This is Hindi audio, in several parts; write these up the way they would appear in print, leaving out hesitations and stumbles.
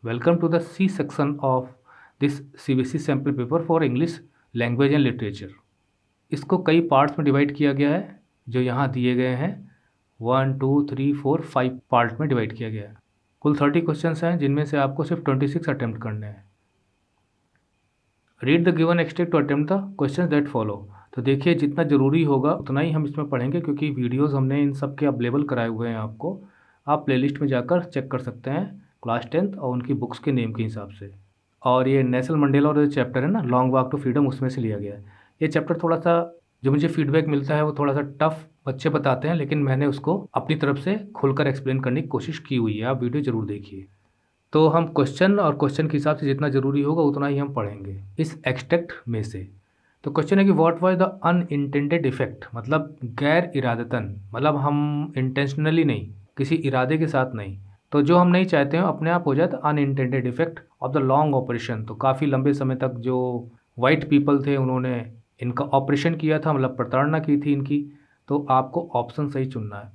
Welcome to the C section of this CBSE sample paper for English language and literature. इसको कई पार्ट्स में डिवाइड किया गया है जो यहाँ दिए गए हैं 1 2 3 4 5 पार्ट में डिवाइड किया गया है। कुल 30 क्वेश्चंस हैं जिनमें से आपको सिर्फ 26 अटेम्प्ट करने हैं। Read the given extract to attempt the questions that follow. तो देखिए जितना ज़रूरी होगा उतना ही हम इसमें पढ़ेंगे क्योंकि वीडियोस हमने इन सब के अवेलेबल कराए हुए हैं आपको। आप प्लेलिस्ट में जाकर चेक कर सकते हैं क्लास 10th और उनकी बुक्स के नेम के हिसाब से। और ये नेल्सन मंडेला और जो चैप्टर है ना लॉन्ग वॉक टू फ्रीडम उसमें से लिया गया है। ये चैप्टर थोड़ा सा जो मुझे फीडबैक मिलता है वो थोड़ा सा टफ बच्चे बताते हैं, लेकिन मैंने उसको अपनी तरफ से खुलकर एक्सप्लेन करने की कोशिश की हुई है। आप वीडियो ज़रूर देखिए। तो हम क्वेश्चन और क्वेश्चन के हिसाब से जितना ज़रूरी होगा उतना ही हम पढ़ेंगे इस एक्सट्रैक्ट में से। तो क्वेश्चन है कि what was the unintended effect, मतलब गैर इरादतन, मतलब हम इंटेंशनली नहीं, किसी इरादे के साथ नहीं, तो जो हम नहीं चाहते हैं अपने आप हो जाए तो unintended effect of the long operation. तो काफ़ी लंबे समय तक जो वाइट पीपल थे उन्होंने इनका ऑपरेशन किया था, मतलब प्रताड़ना की थी इनकी। तो आपको ऑप्शन सही चुनना है।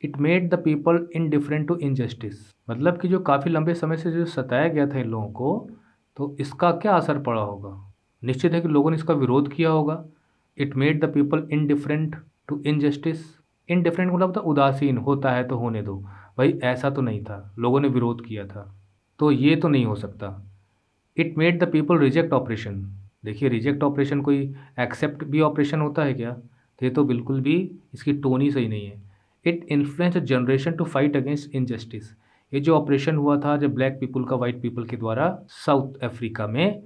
It made the people indifferent to injustice, मतलब कि जो काफ़ी लंबे समय से जो सताया गया था इन लोगों को, तो इसका क्या असर पड़ा होगा। निश्चित है कि लोगों ने इसका विरोध किया होगा। It made the people indifferent to injustice. Indifferent मतलब था उदासीन, होता है तो होने दो, भाई ऐसा तो नहीं था, लोगों ने विरोध किया था, तो ये तो नहीं हो सकता। It made the people reject operation. देखिए रिजेक्ट ऑपरेशन कोई एक्सेप्ट भी ऑपरेशन होता है क्या, तो ये तो बिल्कुल भी इसकी टोन ही सही नहीं है। It influence generation to fight against injustice. ये जो ऑपरेशन हुआ था जब ब्लैक पीपल का वाइट पीपल के द्वारा साउथ अफ्रीका में,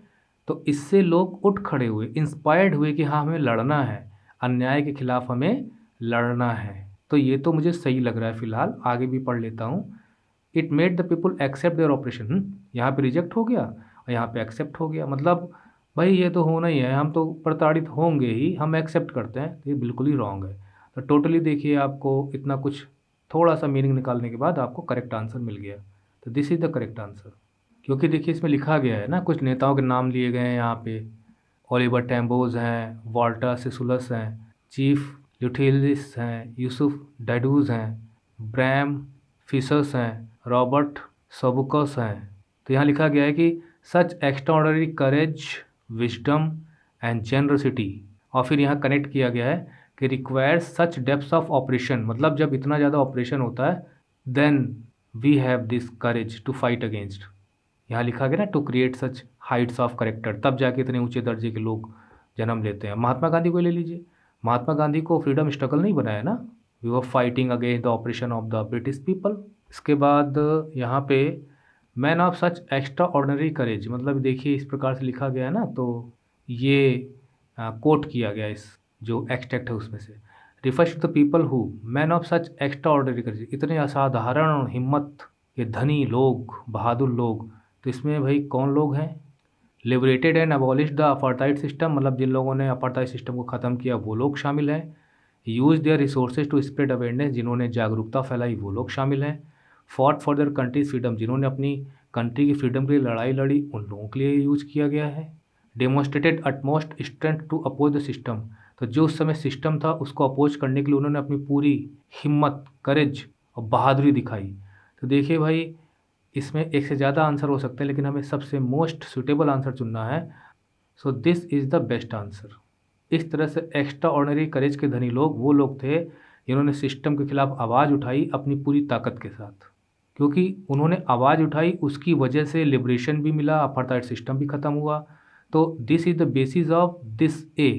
तो इससे लोग उठ खड़े हुए, इंस्पायर्ड हुए कि हाँ हमें लड़ना है, अन्याय के खिलाफ हमें लड़ना है। तो ये तो मुझे सही लग रहा है फ़िलहाल, आगे भी पढ़ लेता हूँ। It made the people accept their operation. यहाँ पे रिजेक्ट हो गया और यहाँ पे एक्सेप्ट हो गया, मतलब भाई ये तो होना ही है, हम तो प्रताड़ित होंगे ही, हम एक्सेप्ट करते हैं। तो ये बिल्कुल ही रॉन्ग है। तो टोटली देखिए आपको इतना कुछ थोड़ा सा मीनिंग निकालने के बाद आपको करेक्ट आंसर मिल गया। तो this is the correct answer, क्योंकि देखिए इसमें लिखा गया है ना, कुछ नेताओं के नाम लिए गए हैं यहाँ पे। ओलिवर टैम्बोज हैं, वॉल्टर सिसुलस हैं, चीफ ल्यूटिलिस हैं, यूसुफ डाइडूज हैं, ब्रैम फिशर्स हैं, रॉबर्ट सोबुकस हैं। तो यहाँ लिखा गया है कि such extraordinary courage, wisdom and generosity, और फिर यहाँ कनेक्ट किया गया है कि requires such depth of oppression, मतलब जब इतना ज़्यादा ऑपरेशन होता है then we have this courage to fight against. यहाँ लिखा गया ना to create such heights of character, तब जाके इतने ऊंचे दर्जे के लोग जन्म लेते हैं। महात्मा गांधी को ले लीजिए, महात्मा गांधी को फ्रीडम स्ट्रगल नहीं बनाया ना, we were fighting against the oppression of the British people. इसके बाद यहाँ पे men of such extraordinary courage, मतलब देखिए इस प्रकार से लिखा गया है ना, तो ये कोट किया गया इस जो एक्सट्रैक्ट है उसमें से। Refers to the people who men of such extraordinary courage, इतने असाधारण हिम्मत के धनी लोग, बहादुर लोग। तो इसमें भाई कौन लोग हैं। Liberated and abolish the apartheid system, मतलब जिन लोगों ने अपार्थाइड सिस्टम को ख़त्म किया वो लोग शामिल हैं। Use their resources to spread awareness, जिन्होंने जागरूकता फैलाई वो लोग शामिल हैं। Fought for their countries freedom, जिन्होंने अपनी कंट्री की फ्रीडम के लिए लड़ाई लड़ी, उन लोगों के लिए यूज किया गया है। Demonstrated utmost strength to oppose the system, तो जो उस समय सिस्टम था उसको अपोज करने के लिए उन्होंने अपनी पूरी हिम्मत, करेज और बहादुरी दिखाई। तो देखिए भाई इसमें एक से ज़्यादा आंसर हो सकते हैं, लेकिन हमें सबसे मोस्ट सुटेबल आंसर चुनना है। So this is the best answer. इस तरह से एक्स्ट्रा ऑर्डिनरी करेज के धनी लोग वो लोग थे जिन्होंने सिस्टम के खिलाफ आवाज़ उठाई अपनी पूरी ताकत के साथ, क्योंकि उन्होंने आवाज़ उठाई उसकी वजह से लिबरेशन भी मिला, अपार्थाइड सिस्टम भी ख़त्म हुआ। तो this is the basis of this a,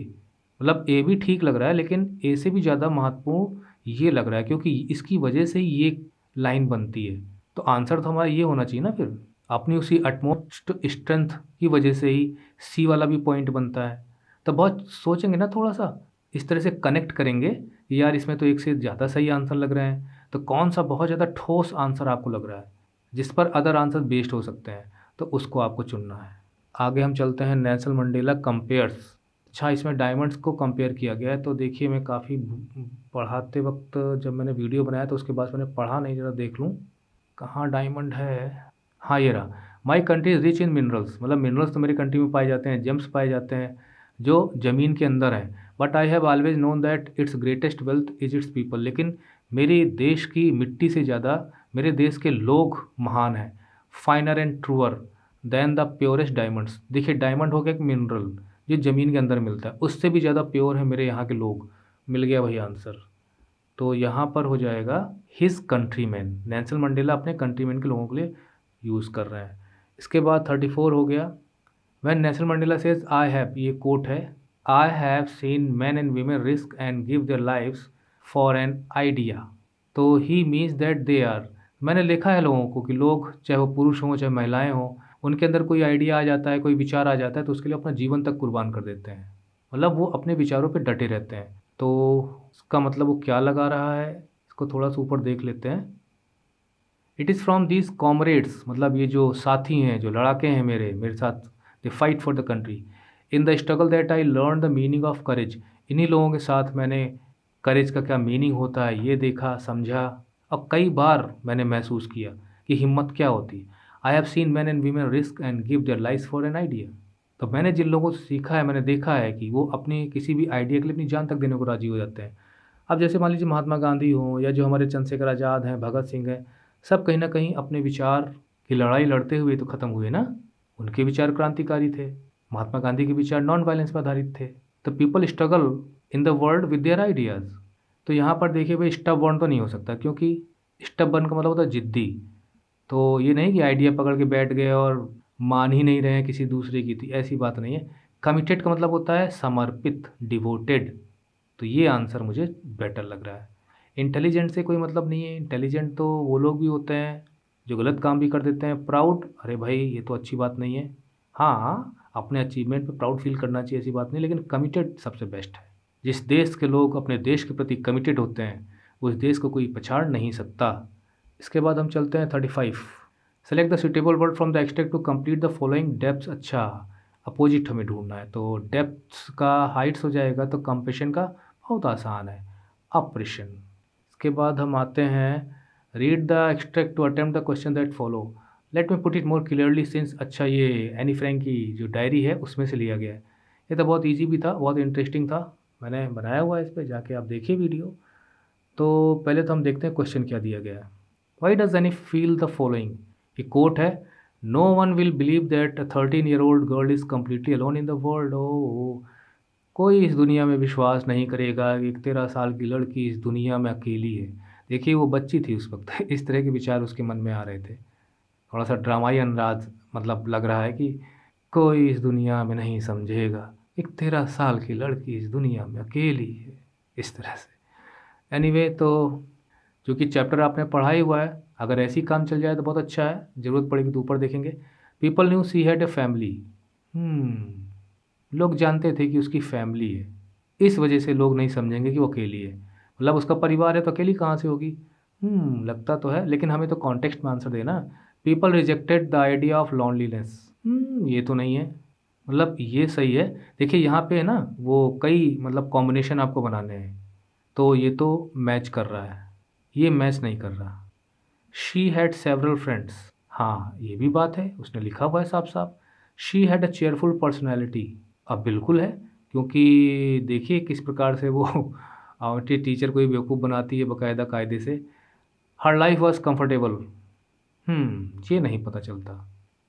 मतलब ए भी ठीक लग रहा है लेकिन ए से भी ज़्यादा महत्वपूर्ण ये लग रहा है, क्योंकि इसकी वजह से ये लाइन बनती है। तो आंसर तो हमारा ये होना चाहिए ना, फिर अपनी उसी अटमोस्ट स्ट्रेंथ की वजह से ही सी वाला भी पॉइंट बनता है। तो बहुत सोचेंगे ना, थोड़ा सा इस तरह से कनेक्ट करेंगे कि यार इसमें तो एक से ज़्यादा सही आंसर लग रहे हैं, तो कौन सा बहुत ज़्यादा ठोस आंसर आपको लग रहा है जिस पर अदर आंसर बेस्ड हो सकते हैं, तो उसको आपको चुनना है। आगे हम चलते हैं नेल्सन मंडेला कंपेयर्स। अच्छा इसमें डायमंड्स को कंपेयर किया गया है। तो देखिए मैं काफ़ी पढ़ाते वक्त जब मैंने वीडियो बनाया तो उसके बाद मैंने पढ़ा नहीं, ज़रा देख लूँ कहाँ डायमंड है। हाँ ये रहा। My country is rich in minerals, मतलब मिनरल्स तो मेरी कंट्री में पाए जाते हैं, जेम्स पाए जाते हैं जो ज़मीन के अंदर हैं। But I have always known that it's greatest wealth is it's people, लेकिन मेरे देश की मिट्टी से ज़्यादा मेरे देश के लोग महान हैं। Finer and truer than the purest diamonds. देखिए डायमंड हो गया एक मिनरल जो ज़मीन के अंदर मिलता है, उससे भी ज़्यादा प्योर है मेरे यहाँ के लोग। मिल गया वही आंसर। तो यहाँ पर हो जाएगा हिज कंट्रीमैन। नेल्सन मंडेला अपने कंट्रीमैन के लोगों के लिए यूज़ कर रहे हैं। इसके बाद 34 हो गया। When Nelson Mandela says I have, ये कोट है, I have seen man and women risk and give their lives for an idea. तो ही मीन्स दैट दे आर, मैंने देखा है लोगों को कि लोग चाहे वो पुरुष हों चाहे महिलाएं हों, उनके अंदर कोई आइडिया आ जाता है, कोई विचार आ जाता है तो उसके लिए अपना जीवन तक कुर्बान कर देते हैं। मतलब वो अपने विचारों पे डटे रहते हैं। तो इसका मतलब वो क्या लगा रहा है, इसको थोड़ा सा ऊपर देख लेते हैं। It is from these comrades, मतलब ये जो साथी हैं, जो लड़ाके हैं मेरे साथ, they fight for the country in the struggle that I learn the meaning of courage. इन्हीं लोगों के साथ मैंने करेज का क्या मीनिंग होता है ये देखा, समझा, और कई बार मैंने महसूस किया कि हिम्मत क्या होती है। I have seen man and women risk and give their life for an idea. तो मैंने जिन लोगों से सीखा है, मैंने देखा है कि वो अपनी किसी भी आइडिया के लिए अपनी जान तक देने को राजी हो जाते हैं। अब जैसे मान लीजिए महात्मा गांधी हों या जो हमारे चंद्रशेखर आज़ाद हैं, भगत सिंह हैं, सब कहीं ना कहीं अपने विचार की लड़ाई लड़ते हुए तो ख़त्म हुए ना। उनके विचार क्रांतिकारी थे। महात्मा गांधी के विचार नॉन वायलेंस पर आधारित थे। The people struggle in the world with their ideas. तो यहाँ पर देखिए भाई स्टबबॉर्न तो नहीं हो सकता, क्योंकि स्टबबॉर्न का मतलब होता है जिद्दी। तो ये नहीं कि आइडिया पकड़ के बैठ गए और मान ही नहीं रहे हैं किसी दूसरे की, थी ऐसी बात नहीं है। कमिटेड का मतलब होता है समर्पित, डिवोटेड। तो ये आंसर मुझे बेटर लग रहा है। इंटेलिजेंट से कोई मतलब नहीं है। इंटेलिजेंट तो वो लोग भी होते हैं जो गलत काम भी कर देते हैं। प्राउड, अरे भाई ये तो अच्छी बात नहीं है। हाँ, अपने अचीवमेंट पे प्राउड फील करना चाहिए, ऐसी बात नहीं, लेकिन कमिटेड सबसे बेस्ट है। जिस देश के लोग अपने देश के प्रति कमिटेड होते हैं उस देश को कोई पछाड़ नहीं सकता। इसके बाद हम चलते हैं 35। Select the suitable word from the extract to complete the following depths. अच्छा, अपोजिट हमें ढूंढना है, तो डेप्थ्स का हाइट्स हो जाएगा, तो कंप्रेशन का बहुत आसान है, अप्रेशन। इसके बाद हम आते हैं read the extract to attempt the question that follow. Let me put it more clearly since, अच्छा ये एनी फ्रैंक की जो डायरी है उसमें से लिया गया है। ये तो बहुत ईजी भी था, बहुत इंटरेस्टिंग था, मैंने बनाया हुआ है, इस पर जाके आप देखिए वीडियो। तो पहले तो हम देखते हैं क्वेश्चन क्या दिया गया है। Why does Annie feel the following. ये कोट है, no one will believe that a 13-year-old girl is completely alone in the world. ओ, कोई इस दुनिया में विश्वास नहीं करेगा कि एक 13 साल की लड़की इस दुनिया में अकेली है। देखिए वो बच्ची थी उस वक्त इस तरह के विचार उसके मन में आ रहे थे। थोड़ा सा ड्रामाई अंदाज मतलब लग रहा है कि कोई इस दुनिया में नहीं समझेगा, एक 13 साल की लड़की इस दुनिया में अकेली है, इस तरह से। एनीवे, तो चूँकि चैप्टर आपने पढ़ा ही हुआ है, अगर ऐसी काम चल जाए तो बहुत अच्छा है, ज़रूरत पड़ेगी तो ऊपर देखेंगे। People new she had a family. लोग जानते थे कि उसकी फैमिली है, इस वजह से लोग नहीं समझेंगे कि वो अकेली है। मतलब उसका परिवार है तो अकेली कहाँ से होगी। लगता तो है, लेकिन हमें तो कॉन्टेक्स्ट में आंसर देना। People rejected the idea of loneliness. ये तो नहीं है, मतलब ये सही है। देखिए यहाँ पे है ना, वो कई मतलब कॉम्बिनेशन आपको बनाने हैं, तो ये तो मैच कर रहा है, ये मैच नहीं कर रहा। शी हैड सेवरल फ्रेंड्स, हाँ ये भी बात है, उसने लिखा हुआ है साफ साफ। She had a cheerful personality, अब बिल्कुल है, क्योंकि देखिए किस प्रकार से वो टीचर को ही बेवकूफ़ बनाती है बाकायदा कायदे से। हर लाइफ वॉज कम्फर्टेबल, ये नहीं पता चलता।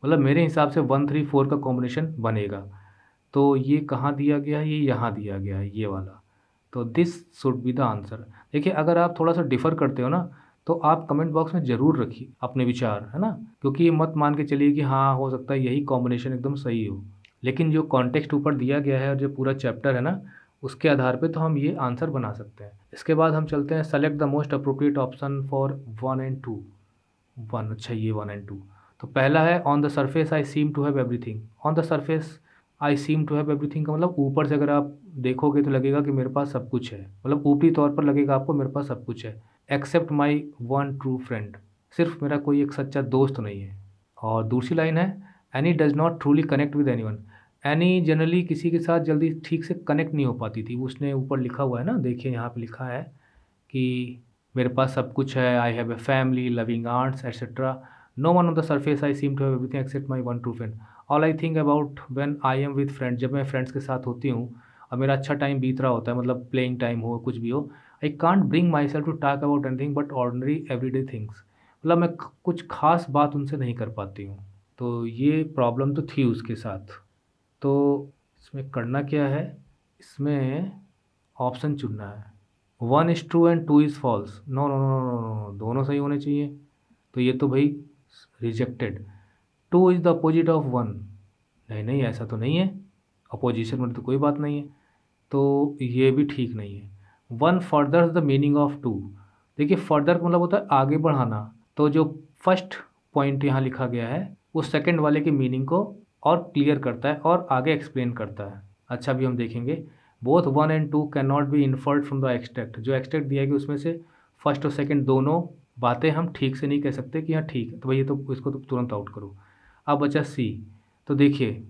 मतलब मेरे हिसाब से 1, 3, 4 का कॉम्बिनेशन बनेगा। तो ये कहाँ दिया गया है, ये यहाँ दिया गया है, ये वाला। तो this should be the answer. देखिए अगर आप थोड़ा सा डिफ़र करते हो ना, तो आप कमेंट बॉक्स में ज़रूर रखिए अपने विचार, है ना, क्योंकि ये मत मान के चलिए कि हाँ हो सकता है यही कॉम्बिनेशन एकदम सही हो। लेकिन जो कॉन्टेक्स्ट ऊपर दिया गया है और जो पूरा चैप्टर है ना, उसके आधार पे तो हम ये आंसर बना सकते हैं। इसके बाद हम चलते हैं select the most appropriate option for 1 and 2। 1, अच्छा ये 1 एंड 2। तो पहला है on the surface I seem to have everything. On the surface I seem to have everything का मतलब ऊपर से अगर आप देखोगे तो लगेगा कि मेरे पास सब कुछ है, मतलब ऊपरी तौर पर लगेगा आपको मेरे पास सब कुछ है, except my one true friend, सिर्फ मेरा कोई एक सच्चा दोस्त नहीं है। और दूसरी लाइन है any does not truly connect with any one. Any generally किसी के साथ जल्दी ठीक से कनेक्ट नहीं हो पाती थी। उसने ऊपर लिखा हुआ है ना, देखिए यहाँ पे लिखा है कि मेरे पास सब कुछ है, I have a family, loving aunts etcetera. No one on the surface I seem to have everything except my one true friend. All I think about when I am with friends, जब मैं फ्रेंड्स के साथ होती हूँ और मेरा अच्छा टाइम बीत रहा होता है, मतलब प्लेइंग टाइम हो कुछ भी हो, I can't bring myself to talk about anything but ordinary everyday things. मतलब मैं कुछ ख़ास बात उनसे नहीं कर पाती हूँ। तो ये प्रॉब्लम तो थी उसके साथ। तो इसमें करना क्या है, इसमें ऑप्शन चुनना है। 1 is true and 2 is false. No no no no no no, दोनों सही होने चाहिए। तो ये तो भाई rejected. 2 is the opposite of 1। नहीं नहीं, ऐसा तो नहीं है, अपोजिशन में तो कोई बात नहीं है। तो ये भी ठीक नहीं है। 1 फर्दर्स द मीनिंग ऑफ 2। देखिए फर्दर का मतलब होता है आगे बढ़ाना। तो जो फर्स्ट पॉइंट यहाँ लिखा गया है वो सेकंड वाले के मीनिंग को और क्लियर करता है और आगे एक्सप्लेन करता है। अच्छा, अभी हम देखेंगे both 1 and 2 can not be inferred from the extract. जो एक्सट्रैक्ट दिया गया उसमें से फर्स्ट और सेकंड दोनों बातें हम ठीक से नहीं कह सकते कि हाँ ठीक है, तो भाई ये तो इसको तो तुरंत आउट करो। अब बचा सी। तो देखिए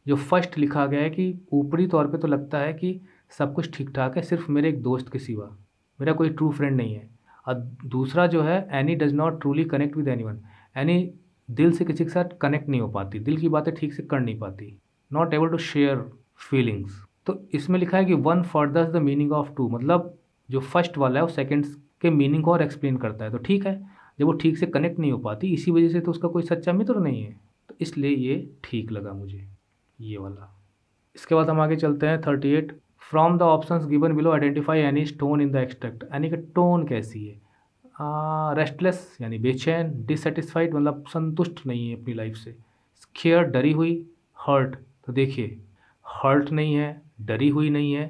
जो फर्स्ट लिखा गया है कि ऊपरी तौर पे तो लगता है कि सब कुछ ठीक ठाक है, सिर्फ मेरे एक दोस्त के सिवा मेरा कोई ट्रू फ्रेंड नहीं है। और दूसरा जो है any does not truly connect with anyone. Any दिल से किसी के साथ कनेक्ट नहीं हो पाती, दिल की बातें ठीक से कर नहीं पाती, not able to share feelings. तो इसमें लिखा है कि 1 फर्दर्स द मीनिंग ऑफ 2, मतलब जो फर्स्ट वाला है वो सेकंड के मीनिंग को और एक्सप्लेन करता है। तो ठीक है, जब वो ठीक से कनेक्ट नहीं हो पाती इसी वजह से तो उसका कोई सच्चा मित्र नहीं है, तो इसलिए ये ठीक लगा मुझे, ये वाला। इसके बाद हम आगे चलते हैं 38। From the options given below identify any stone in the extract. यानी कि टोन कैसी है, रेस्टलेस यानी बेचैन, डिससेटिस्फाइड मतलब संतुष्ट नहीं है अपनी लाइफ से, स्केयर डरी हुई, हर्ट। तो देखिए हर्ट नहीं है, डरी हुई नहीं है,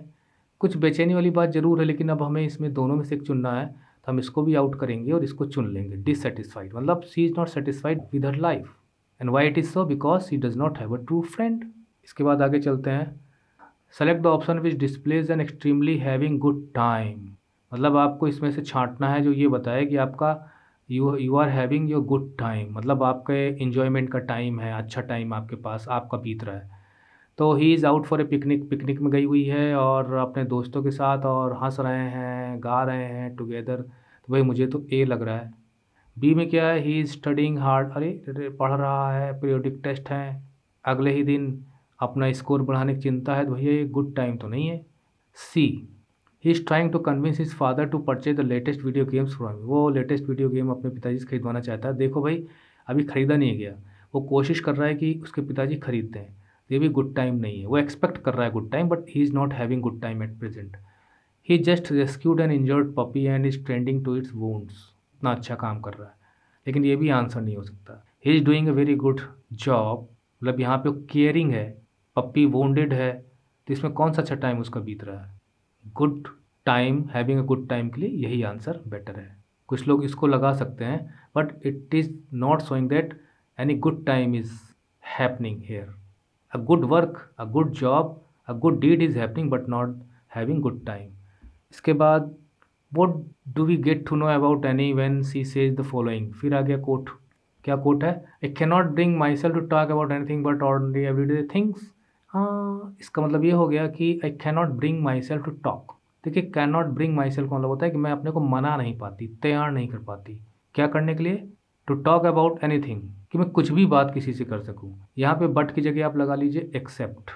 कुछ बेचैनी वाली बात ज़रूर है, लेकिन अब हमें इसमें दोनों में से एक चुनना है, तो हम इसको भी आउट करेंगे और इसको चुन लेंगे। डिससेटिस्फाइड मतलब she is not satisfied with her life and why it is so, because she does not have a true friend. इसके बाद आगे चलते हैं। Select the option which displays an extremely having good time. मतलब आपको इसमें से छांटना है जो ये बताए कि आपका you are having your good time, मतलब आपके इन्जॉयमेंट का टाइम है, अच्छा टाइम आपके पास आपका बीत रहा है। तो he is out for a picnic, picnic में गई हुई है और अपने दोस्तों के साथ और हंस रहे हैं, गा रहे हैं टुगेदर। तो भाई मुझे तो ए लग रहा है। बी में क्या है, ही इज़ स्टडिंग हार्ड। अरे अरे, पढ़ रहा है, पीरियोडिक टेस्ट हैं, अगले ही दिन अपना स्कोर बढ़ाने की चिंता है, तो भैया ये गुड टाइम तो नहीं है। See, he is trying to convince his father to purchase the latest video games from. वो लेटेस्ट वीडियो गेम अपने पिताजी से खरीदवाना चाहता है। देखो भाई अभी ख़रीदा नहीं गया, वो कोशिश कर रहा है कि उसके पिताजी खरीद दें, ये भी गुड टाइम नहीं है। वो एक्सपेक्ट कर रहा है good time, but he is not having good time at present. He just rescued an injured puppy and is trending to its wounds. इतना अच्छा काम कर रहा है, लेकिन ये भी आंसर नहीं हो सकता। He is doing a very good job, मतलब यहाँ पे केयरिंग है, पप्पी वोंडेड है, तो इसमें कौन सा अच्छा टाइम उसका बीत रहा है। Good time, having a good time के लिए यही आंसर बेटर है। कुछ लोग इसको लगा सकते हैं, but it is not showing that any good time is happening here. A good work, a good job, a good deed is happening but not having good time. इसके बाद what do we get to know about Annie when she says the following। फिर आ गया कोट। क्या कोट है, I cannot bring myself to talk about anything but ordinary everyday things। हाँ, इसका मतलब ये हो गया कि I cannot bring myself to talk। देखिए cannot bring myself का मतलब होता है कि मैं अपने को मना नहीं पाती, तैयार नहीं कर पाती क्या करने के लिए, टू टॉक अबाउट एनीथिंग, कि मैं कुछ भी बात किसी से कर सकूं। यहाँ पे बट की जगह आप लगा लीजिए एक्सेप्ट,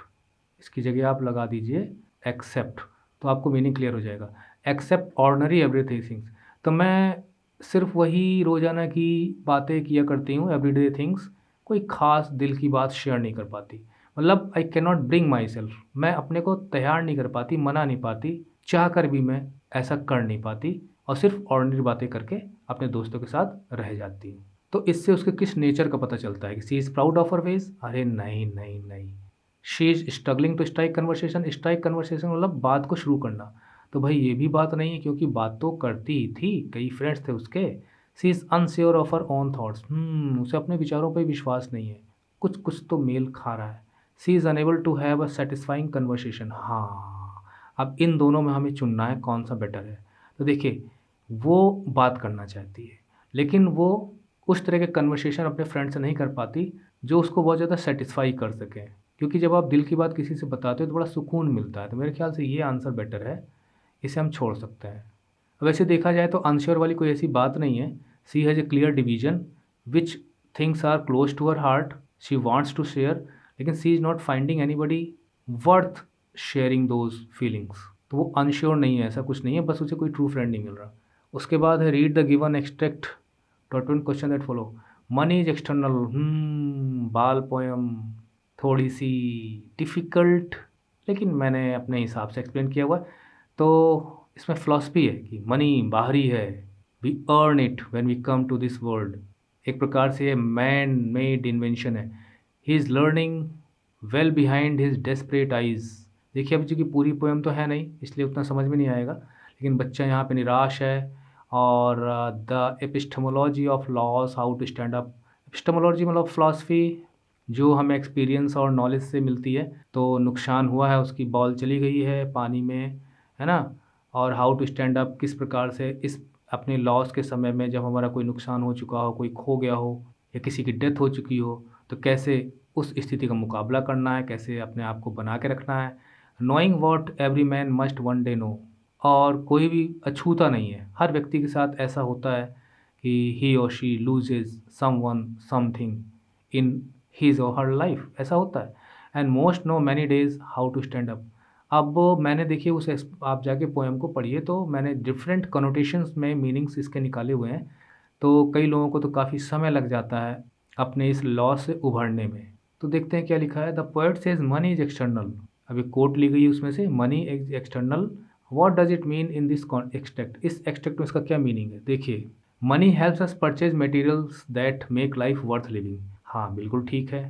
इसकी जगह आप लगा दीजिए एक्सेप्ट, तो आपको मीनिंग क्लियर हो जाएगा। एक्सेप्ट ऑर्डनरी एवरीथिंग, तो मैं सिर्फ वही रोज़ाना की बातें किया करती हूँ, एवरीडे थिंग्स, कोई ख़ास दिल की बात शेयर नहीं कर पाती। मतलब I can not bring my self, मैं अपने को तैयार नहीं कर पाती, मना नहीं पाती, चाह कर भी मैं ऐसा कर नहीं पाती, और सिर्फ ऑर्डिनरी बातें करके अपने दोस्तों के साथ रह जाती हूँ। तो इससे उसके किस नेचर का पता चलता है कि she is proud of her face. अरे नहीं नहीं नहीं, she is struggling to strike conversation. Strike conversation मतलब बात को शुरू करना, तो भाई ये भी बात नहीं है क्योंकि बात तो करती ही थी, कई फ्रेंड्स थे उसके। She is unsure of her own thoughts, उसे अपने विचारों पर विश्वास नहीं है, कुछ कुछ तो मेल खा रहा है। She is unable to have a satisfying conversation. हाँ, अब इन दोनों में हमें चुनना है कौन सा बेटर है। तो देखिए वो बात करना चाहती है, लेकिन वो उस तरह के कन्वर्सेशन अपने फ्रेंड से नहीं कर पाती जो उसको बहुत ज़्यादा सेटिस्फाई कर सकें, क्योंकि जब आप दिल की बात किसी से बताते हो तो बड़ा सुकून मिलता है। तो मेरे ख्याल से ये आंसर बेटर है, इसे हम छोड़ सकते हैं। वैसे देखा जाए तो अनश्योर वाली कोई ऐसी बात नहीं है। She has a clear division which things are close to her heart, she wants to share, लेकिन she is not finding anybody worth sharing those feelings. तो वो अनश्योर नहीं है, ऐसा कुछ नहीं है, बस उसे कोई ट्रू फ्रेंड नहीं मिल रहा। उसके बाद है read the given extract 12 question that follow. Money is external, बाल पोयम थोड़ी सी डिफ़िकल्ट, लेकिन मैंने अपने हिसाब से एक्सप्लेन किया हुआ है। तो इसमें फ़िलॉसफ़ी है कि मनी बाहरी है, we earn it when we come to this world. एक प्रकार से ये मैन मेड इन्वेंशन है। He is learning well behind his desperate eyes. देखिए अभी चूँकि पूरी पोएम तो है नहीं, इसलिए उतना समझ में नहीं आएगा, लेकिन बच्चा यहाँ पे निराश है। और the epistemology of loss, how to stand up. Epistemology मतलब फ़िलॉसफ़ी जो हमें एक्सपीरियंस और नॉलेज से मिलती है। तो नुकसान हुआ है, उसकी बॉल चली गई है पानी में, है ना? और हाउ टू स्टैंड अप, किस प्रकार से इस अपने लॉस के समय में जब हमारा कोई नुकसान हो चुका हो, कोई खो गया हो या किसी की डेथ हो चुकी हो, तो कैसे उस स्थिति का मुकाबला करना है, कैसे अपने आप को बना के रखना है। Knowing what every man must one day know. और कोई भी अछूता नहीं है, हर व्यक्ति के साथ ऐसा होता है कि ही और she loses someone something in his और हर लाइफ, ऐसा होता है। And most know many days how to stand up. अब मैंने देखिए आप जाके पोएम को पढ़िए, तो मैंने डिफरेंट कनोटेशंस में मीनिंग्स इसके निकाले हुए हैं। तो कई लोगों को तो काफ़ी समय लग जाता है अपने इस लॉस से उभरने में। तो देखते हैं क्या लिखा है। The poet says money is external. अभी कोट ली गई है उसमें से, money is external. What does it mean in this extract. इस एक्सट्रैक्ट में इसका क्या मीनिंग है देखिए। Money helps us purchase materials that make life worth living. हाँ बिल्कुल ठीक है।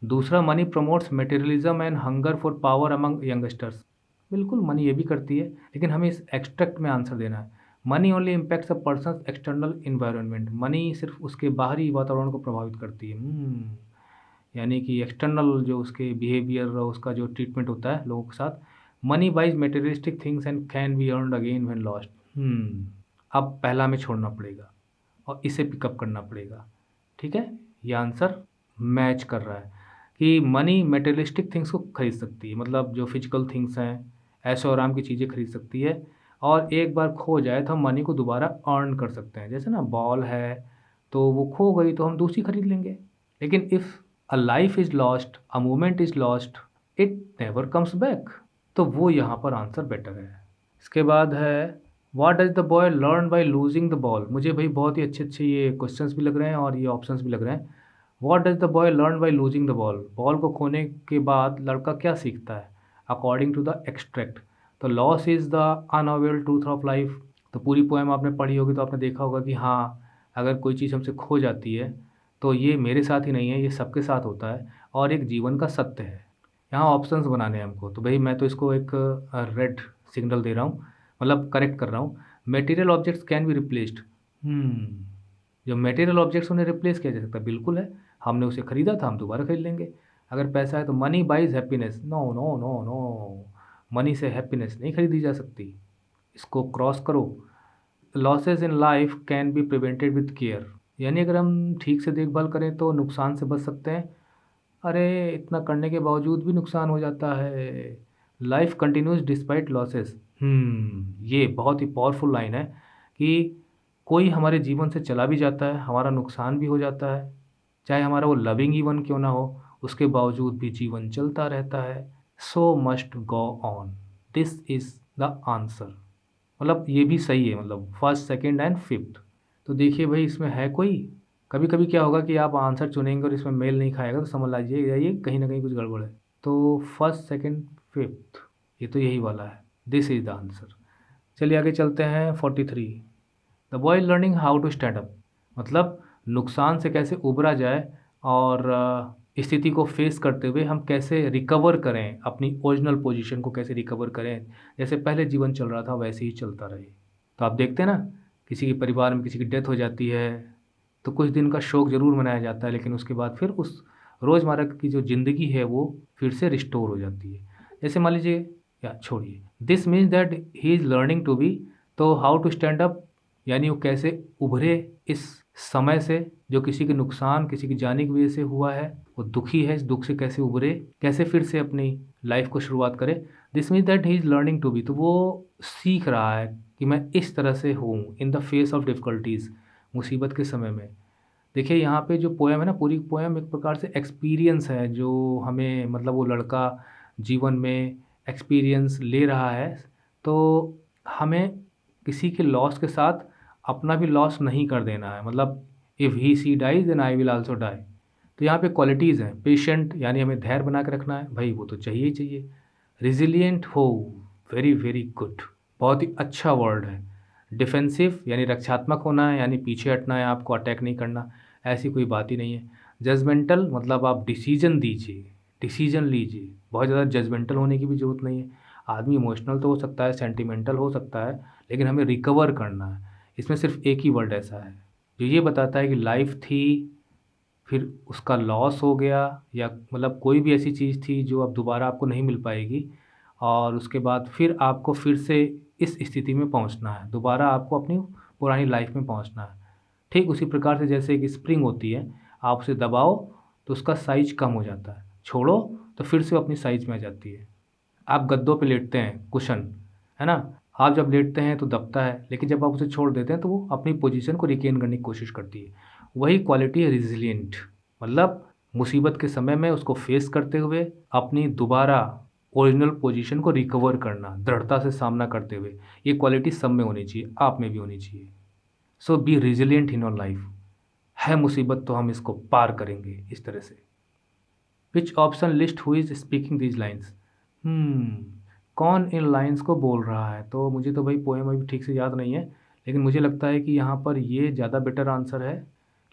दूसरा, money promotes materialism and hunger for power among youngsters. बिल्कुल मनी ये भी करती है, लेकिन हमें इस एक्सट्रैक्ट में आंसर देना है। Money only impacts a person external environment. Money सिर्फ उसके बाहरी वातावरण को प्रभावित करती है। यानी कि एक्सटर्नल जो उसके बिहेवियर, उसका जो ट्रीटमेंट होता है लोगों के साथ। Money buys materialistic things and can be earned again when lost. अब पहला में छोड़ना पड़ेगा और इसे पिकअप करना पड़ेगा। ठीक है, ये आंसर मैच कर रहा है कि मनी मटेरियलिस्टिक थिंग्स को खरीद सकती है, मतलब जो फिजिकल थिंग्स हैं, ऐशो आराम की चीज़ें खरीद सकती है। और एक बार खो जाए तो हम मनी को दोबारा अर्न कर सकते हैं। जैसे ना बॉल है, तो वो खो गई तो हम दूसरी खरीद लेंगे। लेकिन if a life is lost, a moment is lost, it never comes back. तो वो यहाँ पर आंसर बेटर है। इसके बाद है, what does the boy learn by losing the ball. मुझे भाई बहुत ही अच्छे अच्छे ये क्वेश्चंस भी लग रहे हैं और ये ऑप्शंस भी लग रहे हैं। What does the boy learn by losing the ball. Ball को खोने के बाद लड़का क्या सीखता है अकॉर्डिंग टू द एक्सट्रैक्ट। तो loss is the unveil truth of life. तो पूरी पोएम आपने पढ़ी होगी तो आपने देखा होगा कि हाँ, अगर कोई चीज़ हमसे खो जाती है तो ये मेरे साथ ही नहीं है, ये सबके साथ होता है और एक जीवन का सत्य है। यहाँ ऑप्शंस बनाने हैं हमको, तो भाई मैं तो इसको एक रेड सिग्नल दे रहा हूँ, मतलब करेक्ट कर रहा हूँ। Material objects can be replaced. जो मटेरियल ऑब्जेक्ट्स उन्हें रिप्लेस किया जा सकता है, बिल्कुल है। हमने उसे खरीदा था, हम दोबारा खरीद लेंगे। अगर पैसा है तो money buys happiness. No no no no, money से हैप्पीनेस नहीं खरीदी जा सकती। इसको क्रॉस करो। Losses in life can be prevented with care. यानी अगर हम ठीक से देखभाल करें तो नुकसान से बच सकते हैं। अरे इतना करने के बावजूद भी नुकसान हो जाता है। Life continues despite losses. ये बहुत ही पावरफुल लाइन है कि कोई हमारे जीवन से चला भी जाता है, हमारा नुकसान भी हो जाता है, चाहे हमारा वो लविंग ईवन क्यों ना हो, उसके बावजूद भी जीवन चलता रहता है। सो must go on, this is the answer. मतलब ये भी सही है, मतलब फर्स्ट सेकंड एंड फिफ्थ। तो देखिए भाई इसमें है कोई, कभी कभी क्या होगा कि आप आंसर चुनेंगे और इसमें मेल नहीं खाएगा तो समझ लीजिए ये कहीं ना कहीं कुछ गड़बड़ है। तो फर्स्ट सेकंड फिफ्थ, ये तो यही वाला है, दिस इज़ द आंसर। चलिए आगे चलते हैं 43। The boy learning how to stand up. मतलब नुकसान से कैसे उबरा जाए और स्थिति को फेस करते हुए हम कैसे रिकवर करें, अपनी ओरिजिनल पोजीशन को कैसे रिकवर करें, जैसे पहले जीवन चल रहा था वैसे ही चलता रहे। तो आप देखते हैं ना, किसी के परिवार में किसी की डेथ हो जाती है तो कुछ दिन का शोक ज़रूर मनाया जाता है, लेकिन उसके बाद फिर उस रोज़मर्रा की जो ज़िंदगी है वो फिर से रिस्टोर हो जाती है। जैसे मान लीजिए, या छोड़िए, this means that he is learning to be. तो हाउ टू स्टैंड अप, यानी वो कैसे उभरे इस समय से जो किसी के नुकसान, किसी की जाने की वजह से हुआ है, वो दुखी है, इस दुख से कैसे उभरे, कैसे फिर से अपनी लाइफ को शुरुआत करे। This means that he is learning to be. तो वो सीख रहा है कि मैं इस तरह से हूँ in the face of difficulties, मुसीबत के समय में। देखिए यहाँ पे जो पोएम है ना, पूरी पोएम एक प्रकार से एक्सपीरियंस है जो हमें, मतलब वो लड़का जीवन में एक्सपीरियंस ले रहा है। तो हमें किसी के लॉस के साथ अपना भी लॉस नहीं कर देना है, मतलब if he she dies then I will also die. तो यहाँ पे क्वालिटीज़ हैं, पेशेंट यानी हमें धैर्य बना के रखना है, भाई वो तो चाहिए ही चाहिए। रिजिलिएंट हो, वेरी वेरी गुड, बहुत ही अच्छा वर्ड है। डिफेंसिव यानी रक्षात्मक होना है, यानी पीछे हटना है, आपको अटैक नहीं करना, ऐसी कोई बात ही नहीं है। जजमेंटल मतलब आप डिसीजन दीजिए, डिसीजन लीजिए, बहुत ज़्यादा जजमेंटल होने की भी ज़रूरत नहीं है। आदमी इमोशनल तो हो सकता है, सेंटिमेंटल हो सकता है, लेकिन हमें रिकवर करना है। इसमें सिर्फ एक ही वर्ड ऐसा है जो ये बताता है कि लाइफ थी, फिर उसका लॉस हो गया, या मतलब कोई भी ऐसी चीज़ थी जो अब दोबारा आपको नहीं मिल पाएगी, और उसके बाद फिर आपको फिर से इस स्थिति में पहुंचना है, दोबारा आपको अपनी पुरानी लाइफ में पहुंचना है। ठीक उसी प्रकार से जैसे एक स्प्रिंग होती है, आप उसे दबाओ तो उसका साइज़ कम हो जाता है, छोड़ो तो फिर से वो अपनी साइज़ में आ जाती है। आप गद्दों पे लेटते हैं, कुशन, है ना? आप जब लेटते हैं तो दबता है, लेकिन जब आप उसे छोड़ देते हैं तो वो अपनी पोजीशन को रिगेन करने की कोशिश करती है। वही क्वालिटी है रिजिलिएंट, मतलब मुसीबत के समय में उसको फेस करते हुए अपनी दोबारा ओरिजिनल पोजीशन को रिकवर करना, दृढ़ता से सामना करते हुए। ये क्वालिटी सब में होनी चाहिए, आप में भी होनी चाहिए। सो B resilient in your life. है मुसीबत तो हम इसको पार करेंगे, इस तरह से। Which option list who is speaking these lines? कौन इन लाइन्स को बोल रहा है? तो मुझे तो भाई पोएम अभी ठीक से याद नहीं है, लेकिन मुझे लगता है कि यहाँ पर ये ज़्यादा बेटर आंसर है,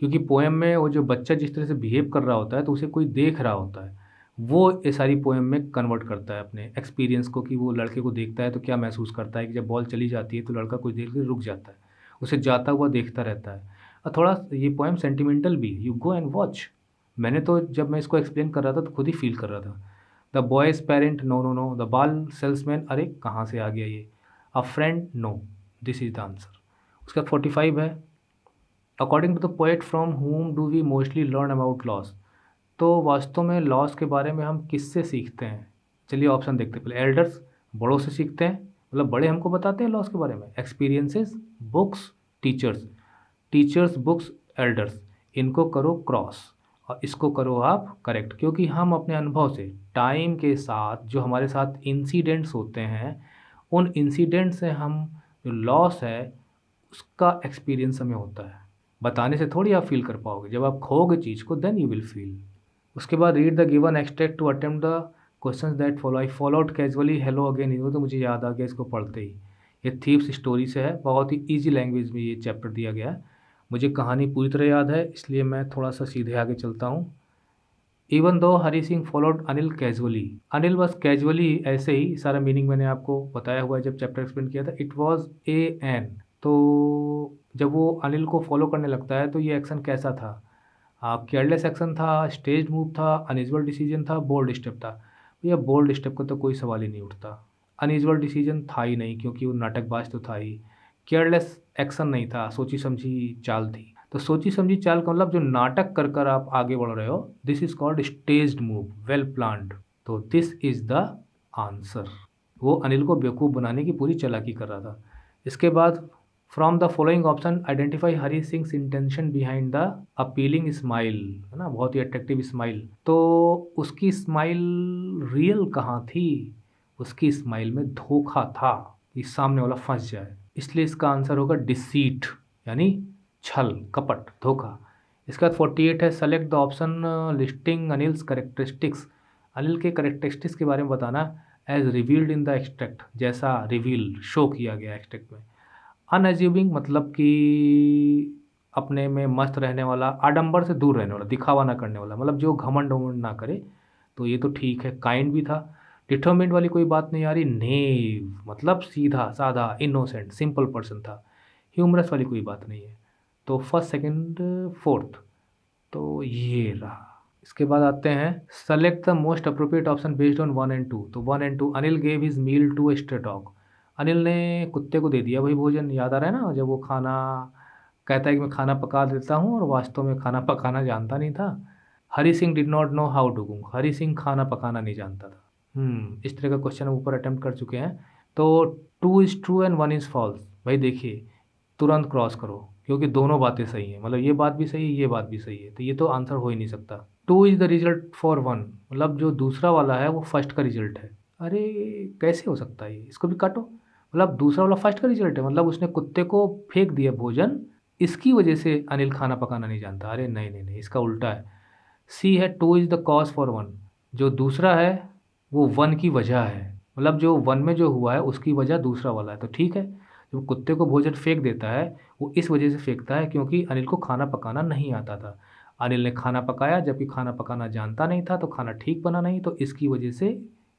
क्योंकि पोएम में वो जो बच्चा जिस तरह से बिहेव कर रहा होता है तो उसे कोई देख रहा होता है, वो ये सारी पोएम में कन्वर्ट करता है अपने एक्सपीरियंस को, कि वो लड़के को देखता है तो क्या महसूस करता है कि जब बॉल चली जाती है तो लड़का कुछ देर के लिए रुक जाता है, उसे जाता हुआ देखता रहता है। और थोड़ा ये पोएम सेंटिमेंटल भी, यू गो एंड वॉच। मैंने तो जब मैं इसको एक्सप्लेन कर रहा था तो खुद ही फील कर रहा था। The boys parent, no no no. The ball salesman, अरे कहाँ से आ गया ये। A friend, no. This is the answer. उसका 45 है। According to the poet, from whom do we mostly learn about loss? तो वास्तव में लॉस के बारे में हम किससे सीखते हैं? चलिए ऑप्शन देखते हैं। पहले एल्डर्स, बड़ों से सीखते हैं, मतलब बड़े हमको बताते हैं लॉस के बारे में। Experiences, books, teachers. Teachers, books, elders, इनको करो क्रॉस और इसको करो आप करेक्ट, क्योंकि हम अपने अनुभव से टाइम के साथ जो हमारे साथ इंसिडेंट्स होते हैं, उन इंसिडेंट से हम जो लॉस है उसका एक्सपीरियंस हमें होता है। बताने से थोड़ी आप फील कर पाओगे, जब आप खोगे चीज़ को देन यू विल फील। उसके बाद read the given extract to attempt the questions that follow. I followed casually hello again, ये तो मुझे याद आ गया इसको पढ़ते ही। ये थीव्स स्टोरी से है, बहुत ही ईजी लैंग्वेज में ये चैप्टर दिया गया है। मुझे कहानी पूरी तरह याद है, इसलिए मैं थोड़ा सा सीधे आगे चलता हूँ। Even though Hari Singh followed Anil casually, Anil बस कैजुअली, ऐसे ही सारा मीनिंग मैंने आपको बताया हुआ है जब चैप्टर एक्सप्लेन किया था। इट वॉज ए एन, तो जब वो अनिल को फॉलो करने लगता है तो ये एक्शन कैसा था? केयरलेस एक्शन था, स्टेज मूव था, अनयूजुअल डिसीजन था, बोल्ड स्टेप था? भैया बोल्ड स्टेप का तो कोई सवाल ही नहीं उठता। अनयूजुअल डिसीजन था ही नहीं, क्योंकि वो नाटकबाज तो था ही। केयरलेस एक्शन नहीं था, सोची समझी चाल थी। तो सोची समझी चाल का मतलब जो नाटक कर कर आप आगे बढ़ रहे हो, this is called staged move, well planned. तो दिस इज द आंसर। वो अनिल को बेवकूफ़ बनाने की पूरी चालाकी कर रहा था। इसके बाद from the following option identify Hari sings intention behind the appealing smile, है ना, बहुत ही अट्रैक्टिव स्माइल। तो उसकी स्माइल रियल कहाँ थी? उसकी स्माइल में धोखा था कि सामने वाला फंस जाए, इसलिए इसका आंसर होगा डिसीट, यानी छल, कपट, धोखा। इसके बाद 48 है। Select the option listing Anil's characteristics. Anil के करेक्टरिस्टिक्स के बारे में बताना as revealed in the extract, जैसा रिवील शो किया गया एक्सट्रैक्ट में। अनअज्यूमिंग मतलब कि अपने में मस्त रहने वाला, आडंबर से दूर रहने वाला, दिखावा ना करने वाला, मतलब जो घमंड वमंड ना करे, तो ये तो ठीक है। काइंड भी था। डिटर्मिन्ड वाली कोई बात नहीं आ रही। नेव मतलब सीधा साधा, इनोसेंट, सिंपल पर्सन था। ह्यूमरस वाली कोई बात नहीं है। तो फर्स्ट, सेकंड, फोर्थ, तो ये रहा। इसके बाद आते हैं select the most appropriate option based on 1 and 2। तो 1 and 2, Anil gave his meal to a stray dog. Anil ने कुत्ते को दे दिया भाई भोजन, याद आ रहा है ना, जब वो खाना कहता है कि मैं खाना पका देता हूँ और वास्तव में खाना पकाना जानता नहीं था। Hari Singh did not know how to cook, Hari Singh खाना पकाना नहीं जानता था। इस तरह का क्वेश्चन हम ऊपर अटेम्प्ट कर चुके हैं। तो 2 is true and 1 is false, भाई देखिए तुरंत क्रॉस करो, क्योंकि दोनों बातें सही हैं, मतलब ये बात भी सही है, ये बात भी सही है, तो ये तो आंसर हो ही नहीं सकता। 2 इज़ द रिजल्ट फॉर 1, मतलब जो दूसरा वाला है वो फर्स्ट का रिजल्ट है। अरे कैसे हो सकता है ये, इसको भी काटो। मतलब दूसरा वाला फर्स्ट का रिजल्ट है, मतलब उसने कुत्ते को फेंक दिया भोजन, इसकी वजह से अनिल खाना पकाना नहीं जानता। अरे नहीं नहीं नहीं, इसका उल्टा है। सी है two is the cause for one, जो दूसरा है वो वन की वजह है, मतलब जो वन में जो हुआ है उसकी वजह दूसरा वाला है। तो ठीक है, जो कुत्ते को भोजन फेंक देता है वो इस वजह से फेंकता है क्योंकि अनिल को खाना पकाना नहीं आता था। अनिल ने खाना पकाया जबकि खाना पकाना जानता नहीं था, तो खाना ठीक बना नहीं, तो इसकी वजह से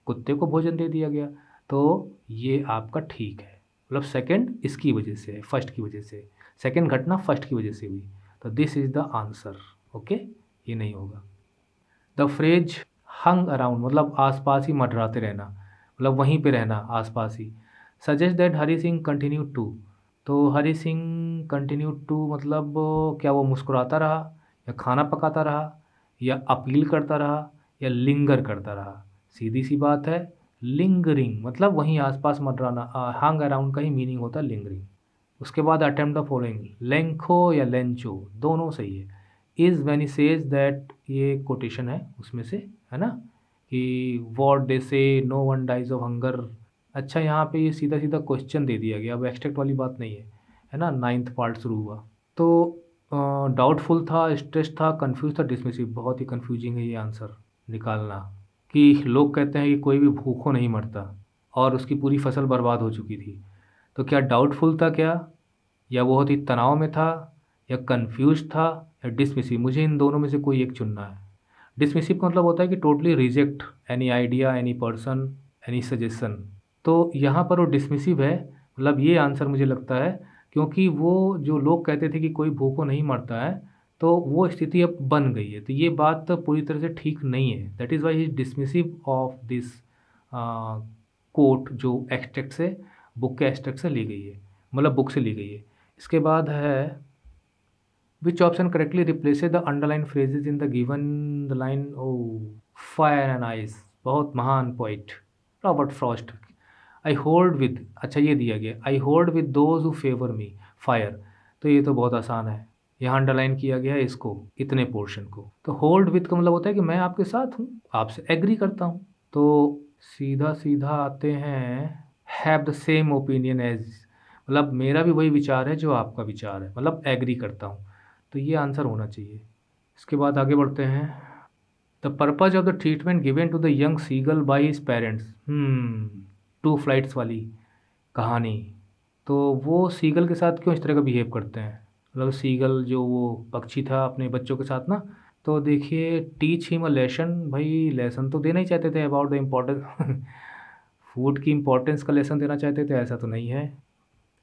कुत्ते को भोजन दे दिया गया। तो ये आपका ठीक है, मतलब सेकंड इसकी वजह से है, फर्स्ट की वजह से। सेकंड घटना फर्स्ट की वजह से हुई, तो this is the answer. Okay, ये नहीं होगा। द फ्रेज हंग अराउंड मतलब आसपास ही मंडराते रहना, मतलब वहीं पे रहना आसपास ही। Suggest that Hari Singh continue to, तो हरी सिंह कंटिन्यू टू मतलब क्या वो मुस्कुराता रहा, या खाना पकाता रहा, या अपील करता रहा, या लिंगर करता रहा। सीधी सी बात है, लिंगरिंग मतलब वहीं आसपास मंडराना। हंग अराउंड का ही मीनिंग होता है लिंगरिंग। उसके बाद अटेम्प्ट द फॉलोइंग, लेंखो या लेंचो दोनों सही है। Is when he says that, ये कोटेशन है उसमें से, है ना, कि what they say no one dies of hunger. अच्छा, यहाँ पे ये सीधा सीधा क्वेश्चन दे दिया गया, अब एक्सट्रैक्ट वाली बात नहीं है ना। नाइन्थ पार्ट शुरू हुआ तो डाउटफुल था, स्ट्रेस था, कंफ्यूज था, डिसमिसिव। बहुत ही कंफ्यूजिंग है ये आंसर निकालना, कि लोग कहते हैं कि कोई भी भूखों नहीं मरता और उसकी पूरी फसल बर्बाद हो चुकी थी। तो क्या डाउटफुल था क्या, या बहुत ही तनाव में था, या कंफ्यूज था, या डिसमिसिव? मुझे इन दोनों में से कोई एक चुनना है। डिसमिसिव का मतलब होता है कि totally reject any idea, any person, any suggestion. तो यहाँ पर वो डिसमिसिव है, मतलब ये आंसर मुझे लगता है, क्योंकि वो जो लोग कहते थे कि कोई भूखों नहीं मरता है, तो वो स्थिति अब बन गई है। तो ये बात पूरी तरह से ठीक नहीं है। That is why he dismissive of this quote, जो एक्सट्रैक्ट से, बुक के एक्सट्रैक्ट से ली गई है, मतलब बुक से ली गई है। इसके बाद है which option correctly replaces the underline phrases in the given the line. Oh, fire and ice, बहुत महान poet Robert Frost. I hold with, अच्छा ये दिया गया, I hold with those who favour me, fire. तो ये तो बहुत आसान है, यहाँ अंडरलाइन किया गया है इसको, इतने पोर्शन को। तो होल्ड विद का मतलब होता है कि मैं आपके साथ हूँ, आपसे एग्री करता हूँ। तो सीधा सीधा आते हैं, have the same opinion as, मतलब मेरा भी वही विचार है जो आपका विचार है, मतलब एग्री करता हूँ। तो ये आंसर होना चाहिए। इसके बाद आगे बढ़ते हैं, the purpose of the treatment given to the young seagull by his parents. Two flights वाली कहानी, तो वो सीगल के साथ क्यों इस तरह का बिहेव करते हैं? मतलब सीगल जो वो पक्षी था अपने बच्चों के साथ ना, तो देखिए टीच हिम अ लेसन, भाई लेसन तो देना ही चाहते थे अबाउट द इम्पोर्टेंस फूड की इम्पोर्टेंस का लेसन देना चाहते थे, ऐसा तो नहीं है।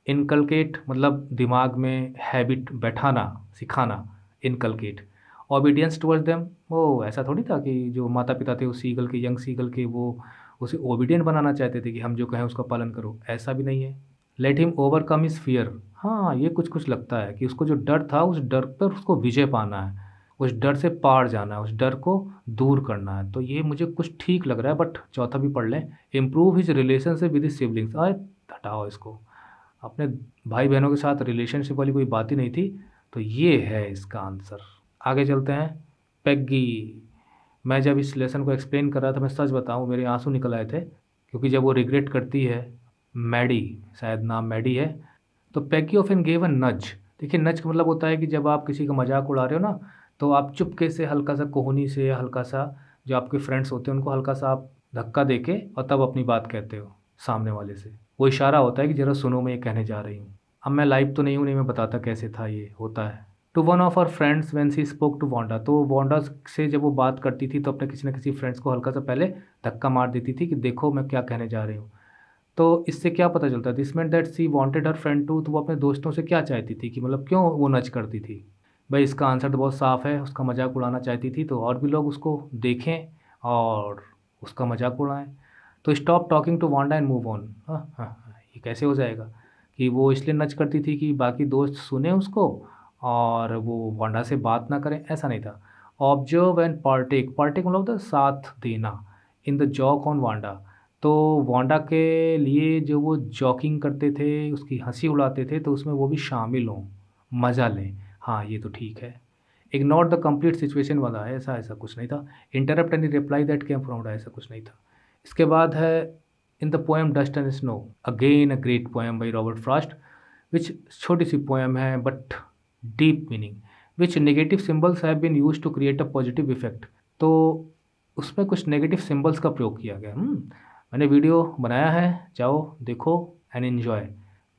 इनकलकेट मतलब दिमाग में हैबिट बैठाना, सिखाना, इनकलकेट। ओबीडियंस टुवर्ड्स देम, वो ऐसा थोड़ी था कि जो माता पिता थे उस सीगल के, यंग सीगल के, वो उसे ओबीडियंट बनाना चाहते थे कि हम जो कहें उसका पालन करो, ऐसा भी नहीं है। Let him overcome his fear, हाँ ये कुछ कुछ लगता है कि उसको जो डर था उस डर पर उसको विजय पाना है, उस डर से पार जाना है, उस डर को दूर करना है। तो ये मुझे कुछ ठीक लग रहा है, बट चौथा भी पढ़ लें, improve his relationship with his siblings. अरे हटाओ इसको, अपने भाई बहनों के साथ रिलेशनशिप वाली कोई बात ही नहीं थी। तो ये है इसका आंसर। आगे चलते हैं, पेग्गी। मैं जब इस लेसन को एक्सप्लेन कर रहा था, मैं सच बताऊं मेरे आंसू निकल आए थे, क्योंकि जब वो रिग्रेट करती है, मैडी, शायद नाम मैडी है, तो पेग्गी ऑफन गेव अ नज। देखिए नज का मतलब होता है कि जब आप किसी का मजाक उड़ा रहे हो ना, तो आप चुपके से हल्का सा कोहनी से, या हल्का सा, जो आपके फ्रेंड्स होते हैं उनको हल्का सा आप धक्का दे के और तब अपनी बात कहते हो सामने वाले से। वो इशारा होता है कि ज़रा सुनो मैं ये कहने जा रही हूँ। अब मैं लाइव तो नहीं हूँ, नहीं मैं बताता कैसे था, ये होता है। Two one of our friends when she spoke to Wanda, तो वांडा से जब वो बात करती थी तो अपने किसी न किसी फ्रेंड्स को हल्का सा पहले धक्का मार देती थी कि देखो मैं क्या कहने जा रही हूँ। तो इससे क्या पता चलता है, this meant that she wanted her friend to, तो वो अपने दोस्तों से क्या चाहती थी, कि मतलब क्यों वो नच करती थी? भाई इसका आंसर तो बहुत साफ़ है, उसका मजाक उड़ाना चाहती थी तो और भी लोग उसको देखें और उसका मजाक उड़ाएं। तो stop talking to Wanda and move on. हाँ हाँ हाँ, ये कैसे हो जाएगा कि वो इसलिए नच करती थी कि बाकी दोस्त सुने उसको और वो वांडा से बात ना करें, ऐसा नहीं था। ऑब्जर्व एंड पार्टेक, पार्टेक मतलब होता है साथ देना, in the joke on Wanda. तो वांडा के लिए जो वो जॉकिंग करते थे, उसकी हंसी उड़ाते थे, तो उसमें वो भी शामिल हों, मज़ा लें। हाँ ये तो ठीक है। इग्नोर द कंप्लीट सिचुएशन वाला है, ऐसा ऐसा कुछ नहीं था। Interrupt any reply that came from, ऐसा कुछ नहीं था। इसके बाद है in the poem dust and snow, again a great poem by Robert Frost, which छोटी सी पोएम है but deep meaning, which negative symbols have been use to create a positive effect. तो उसमें कुछ नेगेटिव सिम्बल्स का प्रयोग किया गया। मैंने वीडियो बनाया है, जाओ देखो एंड एन्जॉय।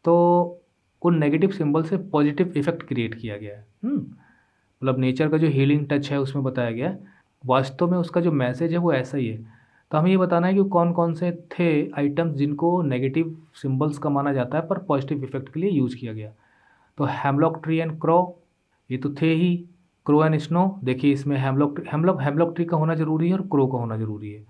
तो उन नेगेटिव सिंबल से पॉजिटिव इफेक्ट क्रिएट किया गया है। मतलब नेचर का जो हीलिंग टच है उसमें बताया गया है। वास्तव में उसका जो मैसेज है वो ऐसा ही है। तो हमें ये बताना है कि कौन कौन से थे आइटम्स जिनको नेगेटिव सिंबल्स का माना जाता है पर पॉजिटिव इफेक्ट के लिए यूज़ किया गया। तो हेमलॉक ट्री एंड क्रो, ये तो थे ही। क्रो एंड स्नो, देखिए इसमें हेमलॉक ट्री का होना ज़रूरी है और क्रो का होना ज़रूरी है।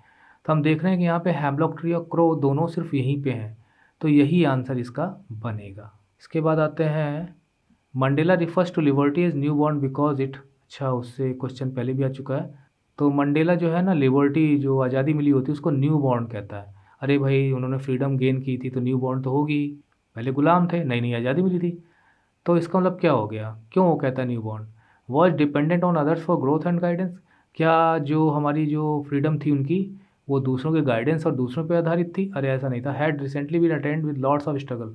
तो हम देख रहे हैं कि यहाँ पे हेमलॉक ट्री और क्रो दोनों सिर्फ यहीं पे हैं, तो यही आंसर इसका बनेगा। इसके बाद आते हैं Mandela refers to liberty is new born because it, अच्छा उससे क्वेश्चन पहले भी आ चुका है। तो मंडेला जो है ना, लिबर्टी जो आज़ादी मिली होती है उसको न्यू बॉर्न कहता है। अरे भाई उन्होंने फ्रीडम गेन की थी तो न्यू बॉर्न तो होगी, पहले गुलाम थे, नई नई आज़ादी मिली थी। तो इसका मतलब क्या हो गया, क्यों वो कहता है new born? Was dependent on others for growth and guidance, क्या जो हमारी जो फ्रीडम थी उनकी वो दूसरों के गाइडेंस और दूसरों पे आधारित थी? अरे ऐसा नहीं था। Had recently been attend with lots of struggle,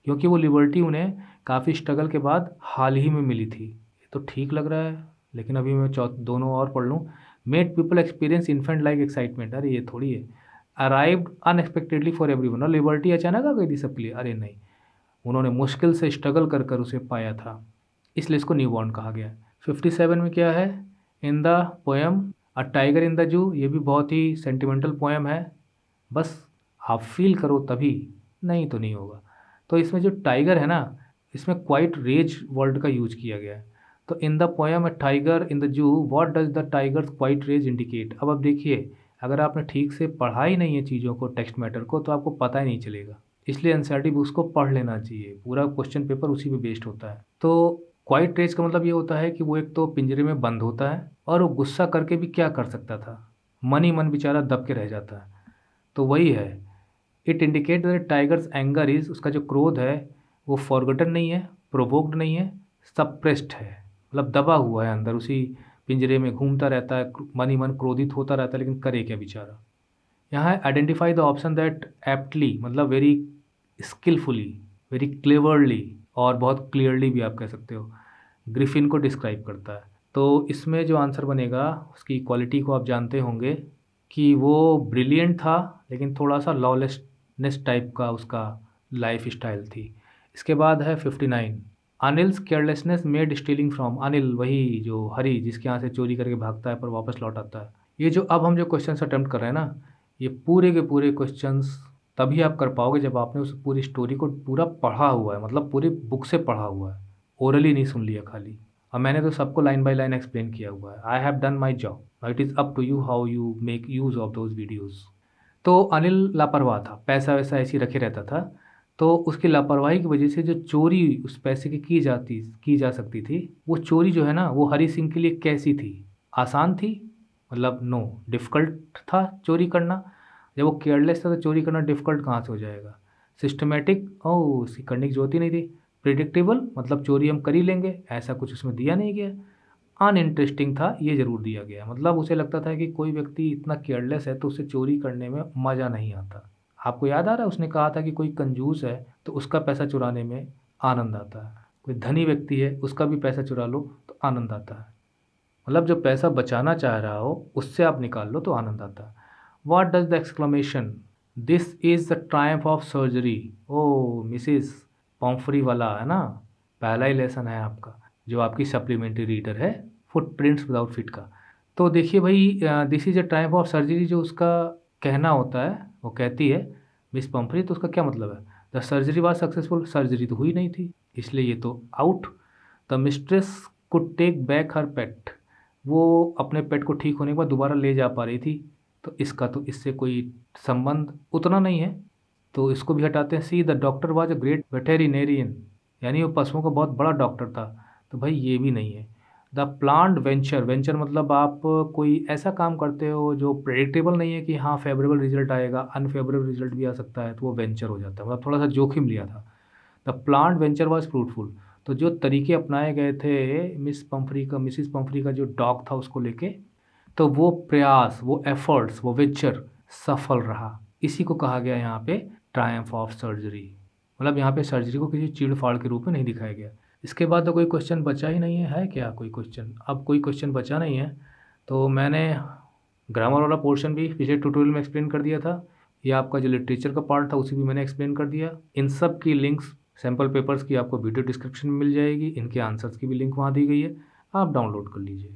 क्योंकि वो लिबर्टी उन्हें काफ़ी स्ट्रगल के बाद हाल ही में मिली थी। ये तो ठीक लग रहा है, लेकिन अभी मैं दोनों और पढ़ लूँ। Made people experience infant like excitement, अरे ये थोड़ी है। अराइव्ड अनएक्सपेक्टेडली फॉर एवरीवन, और लिबर्टी अचानक आ गई थी सबके लिए? अरे नहीं, उन्होंने मुश्किल से स्ट्रगल कर कर उसे पाया था, इसलिए इसको न्यू बॉर्न कहा गया। 57 में क्या है, in the poem a tiger in the जू, ये भी बहुत ही सेंटिमेंटल पोएम है, बस आप फील करो तभी, नहीं तो नहीं होगा। तो इसमें जो टाइगर है ना, इसमें क्वाइट रेज वर्ड का यूज किया गया है। तो in the poem a tiger in the zoo, what does the tiger's quiet rage indicate. अब देखिए, अगर आपने ठीक से पढ़ा ही नहीं है चीज़ों को, टेक्स्ट मैटर को, तो आपको पता ही नहीं चलेगा। इसलिए एनसीईआरटी बुक्स को पढ़ लेना चाहिए, पूरा क्वेश्चन पेपर उसी पे बेस्ड होता है। तो क्वाइट रेज का मतलब ये होता है कि वो एक तो पिंजरे में बंद होता है और वो गुस्सा करके भी क्या कर सकता था, मन ही मन बेचारा दब के रह जाता है। तो वही है, it indicate that tigers anger is, उसका जो क्रोध है वो फॉरगटन नहीं है, प्रोवोक्ड नहीं है, सप्रेस्ड है, मतलब दबा हुआ है अंदर, उसी पिंजरे में घूमता रहता है, मन ही मन क्रोधित होता रहता है, लेकिन करे क्या बेचारा। यहाँ है identify the option that aptly, मतलब वेरी स्किलफुली, वेरी क्लेवरली, और बहुत क्लियरली भी आप कह सकते हो, ग्रिफिन को डिस्क्राइब करता है। तो इसमें जो आंसर बनेगा, उसकी क्वालिटी को आप जानते होंगे कि वो ब्रिलियंट था, लेकिन थोड़ा सा लॉलेसनेस टाइप का उसका लाइफ स्टाइल थी। इसके बाद है 59, Anil's carelessness made stealing from, Anil वही जो हरी जिसके यहाँ से चोरी करके भागता है पर वापस लौट आता है। ये जो अब हम जो क्वेश्चन अटेम्प्ट कर रहे हैं ना, ये पूरे के पूरे क्वेश्चंस तभी आप कर पाओगे जब आपने उस पूरी स्टोरी को पूरा पढ़ा हुआ है, मतलब पूरी बुक से पढ़ा हुआ है, ओरली नहीं सुन लिया खाली। और मैंने तो सबको लाइन बाय लाइन एक्सप्लेन किया हुआ है। I have done my job, it is up to you how you make use of those videos. तो अनिल लापरवाह था, पैसा वैसा ऐसे ही रखे रहता था। तो उसकी लापरवाही की वजह से जो चोरी उस पैसे की जा सकती थी, वो चोरी जो है ना, वो हरी सिंह के लिए कैसी थी, आसान थी, मतलब नो, डिफ़िकल्ट था चोरी करना। जब वो केयरलेस था तो चोरी करना डिफ़िकल्ट कहाँ से हो जाएगा। सिस्टमेटिक, ओ उसकी करने की जरूरत ही नहीं थी। प्रिडिक्टेबल, मतलब चोरी हम कर ही लेंगे, ऐसा कुछ उसमें दिया नहीं गया। अनइंटरेस्टिंग था, ये ज़रूर दिया गया, मतलब उसे लगता था कि कोई व्यक्ति इतना केयरलेस है तो उसे चोरी करने में मज़ा नहीं आता। आपको याद आ रहा है उसने कहा था कि कोई कंजूस है तो उसका पैसा चुराने में आनंद आता है, कोई धनी व्यक्ति है उसका भी पैसा चुरा लो तो आनंद आता है। मतलब जो पैसा बचाना चाह रहा हो उससे आप निकाल लो तो आनंद आता है। What does the exclamation, this is the triumph of surgery, oh Mrs Pomfrey वाला है ना, पहला ही लेसन है आपका, जो आपकी सप्लीमेंट्री रीडर है फुटप्रिंट्स विदाउट फीट का। तो देखिए भाई, this is a Triumph of surgery जो उसका कहना होता है, वो कहती है मिस पम्फ्री, तो उसका क्या मतलब है? The surgery was successful, surgery तो हुई नहीं थी, इसलिए ये तो out. The mistress could take back her pet, वो अपने पेट को ठीक होने के बाद दोबारा ले जा पा रही थी, तो इसका तो इससे कोई संबंध उतना नहीं है, तो इसको भी हटाते हैं। See the doctor was a great veterinarian, यानी वो पशुओं का बहुत बड़ा डॉक्टर था, तो भाई ये भी नहीं है। द प्लान्ड वेंचर, वेंचर मतलब आप कोई ऐसा काम करते हो जो प्रेडिक्टेबल नहीं है कि हाँ फेवरेबल रिजल्ट आएगा, अनफेवरेबल रिजल्ट भी आ सकता है, तो वो वेंचर हो जाता है, मतलब थोड़ा सा जोखिम लिया था। The planned venture was fruitful, तो जो तरीके अपनाए गए थे मिसिस पम्फ्री का जो डॉग था उसको लेके, तो वो प्रयास, वो एफर्ट्स, वो वेंचर सफल रहा। इसी को कहा गया यहाँ पे ट्रायम्फ ऑफ सर्जरी, मतलब यहाँ पे सर्जरी को किसी चीड़ फाड़ के रूप में नहीं दिखाया गया। इसके बाद तो कोई क्वेश्चन बचा ही नहीं है क्या कोई क्वेश्चन? अब कोई क्वेश्चन बचा नहीं है, तो मैंने ग्रामर वाला पोर्शन भी पिछले ट्यूटोरियल में एक्सप्लेन कर दिया था। ये आपका जो लिटरेचर का पार्ट था उसे भी मैंने एक्सप्लेन कर दिया। इन सब की लिंक्स सैम्पल पेपर्स की आपको वीडियो डिस्क्रिप्शन में मिल जाएगी, इनके आंसर्स की भी लिंक वहाँ दी गई है, आप डाउनलोड कर लीजिए।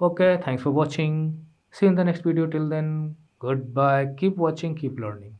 Okay, thanks for watching, see in the next video, till then goodbye, keep watching, keep learning.